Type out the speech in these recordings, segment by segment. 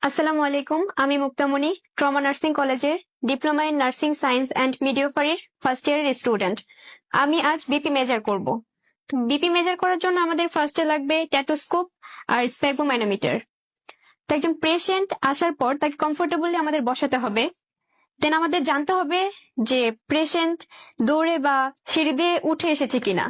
আসসালামু আলাইকুম, আমি মুক্তামণি ট্রমা নার্সিং কলেজের diploma in nursing science and মিডিওফারির ফার্স্ট ইয়ারের স্টুডেন্ট। আমি আজ বিপি মেজার করব। বিপি মেজার করার জন্য আমাদের ফার্স্টে লাগবে ট্যাটোস্কোপ আর স্প্যাগমোম্যানোমিটার। তো একজন পেশেন্ট আসার পর তাকে কমফোর্টেবলি আমাদের বসাতে হবে। দেন আমাদের জানতে হবে যে পেশেন্ট দৌড়ে বা সিঁড়ি দিয়ে উঠে এসেছে কিনা।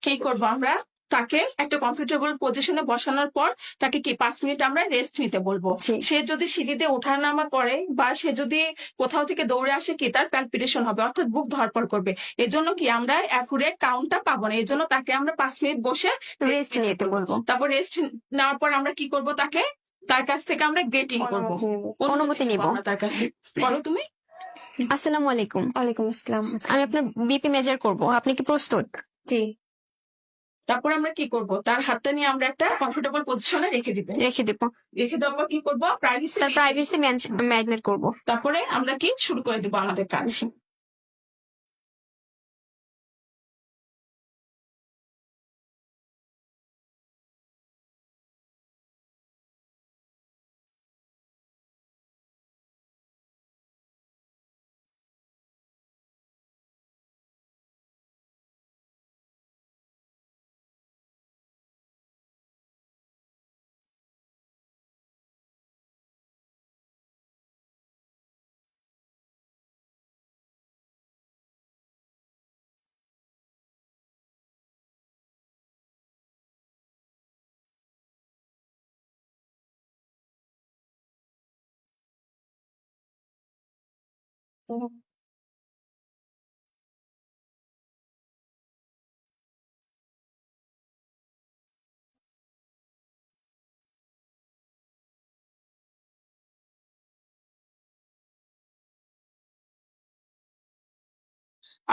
কি করব আমরা, তাকে একটা কমফোর্টেবল পজিশনে বসানোর পর তাকে কি 5 মিনিট আমরা রেস্ট নিতে বলবো। জি। সে যদি সিঁড়িতে ওঠানামা করে বা সে যদি কোথাও থেকে দৌড়ে আসে কি তার প্যালপিটেশন হবে, অর্থাৎ বুক ধড়ফড় করবে। এজন্য কি আমরা অ্যাকুরেট কাউন্টটা পাবো না, এজন্য তাকে আমরা 5 মিনিট বসে রেস্ট নিতে বলবো। তারপর রেস্ট নেওয়ার পর আমরা কি করব, তার কাছ থেকে আমরা গ্রেটিং করব, অনুমতি নিব। আমরা তার কাছে। করো তুমি। আসসালামু আলাইকুম। ওয়ালাইকুম আসসালাম। আমি আপনার বিপি মেজার করব, আপনি কি প্রস্তুত? জি। তারপর আমরা কি করব, তার হাতটা নিয়ে আমরা একটা কমফোর্টেবল পজিশনে রেখে দিব। রেখে দেওয়ার পর কি করব, প্রাইভেসি ম্যানেজমেন্ট করব। তারপরে আমরা কি শুরু করে দিব আমাদের কাজ।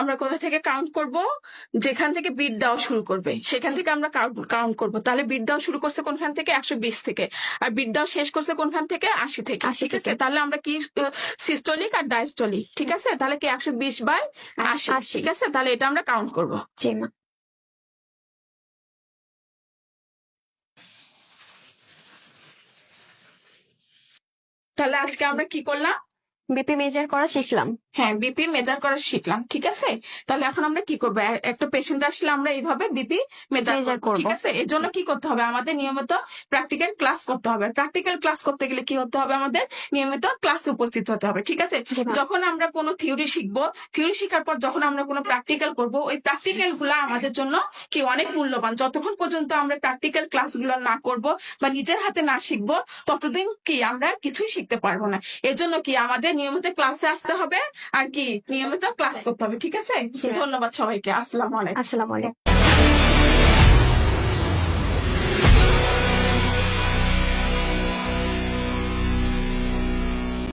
আমরা কোথা থেকে কাউন্ট করব, যেখান থেকে বিট দেওয়া শুরু করবে সেখান থেকে আমরা কাউন্ট করব। তাহলে বিট দেওয়া শুরু করছে কোনখান থেকে, 120 থেকে, আর বিট দেওয়া শেষ করছে কোনখান থেকে, 80 থেকে। 80 ঠিক আছে, থেকে। তাহলে আমরা কি সিস্টোলিক আর ডায়াস্টোলিক, ঠিক আছে, তাহলে কি 120/80। 80। ঠিক আছে, তাহলে এটা আমরা কাউন্ট করব। জি মা। তাহলে আজকে আমরা কি করলাম, বিপি মেজার করা শিখলাম। হ্যাঁ, বিপি মেজার করা শিখলাম। ঠিক আছে, তাহলে এখন আমরা কি করবো, একটা পেশেন্ট আসলে আমরা এইভাবে বিপি মেজার Measure করবো। করবো। ঠিক আছে, এর জন্য কি করতে হবে, আমাদের নিয়মিত প্র্যাকটিক্যাল ক্লাস করতে হবে। প্র্যাকটিক্যাল ক্লাস করতে গেলে কি হতে হবে, আমাদের নিয়মিত ক্লাসে উপস্থিত হতে হবে। ঠিক আছে, জি ma'am। যখন আমরা কোনো থিওরি শিখবো, থিওরি শেখার পর যখন আমরা কোনো প্র্যাকটিক্যাল করবো, ওই প্র্যাকটিক্যাল গুলা আমাদের জন্য কি অনেক মূল্যবান। যতক্ষণ পর্যন্ত আমরা প্র্যাকটিক্যাল ক্লাস গুলো না করবো বা নিজের হাতে না শিখবো, ততদিন কি আমরা কিছুই শিখতে পারবো না। এজন্য কি আমাদের নিয়মিত ক্লাসে আসতে হবে আর কি নিয়মিত ক্লাস করতে হবে। ঠিক আছে, জি। ধন্যবাদ সবাইকে। আসসালামু আলাইকুম। আসসালামু আলাইকুম।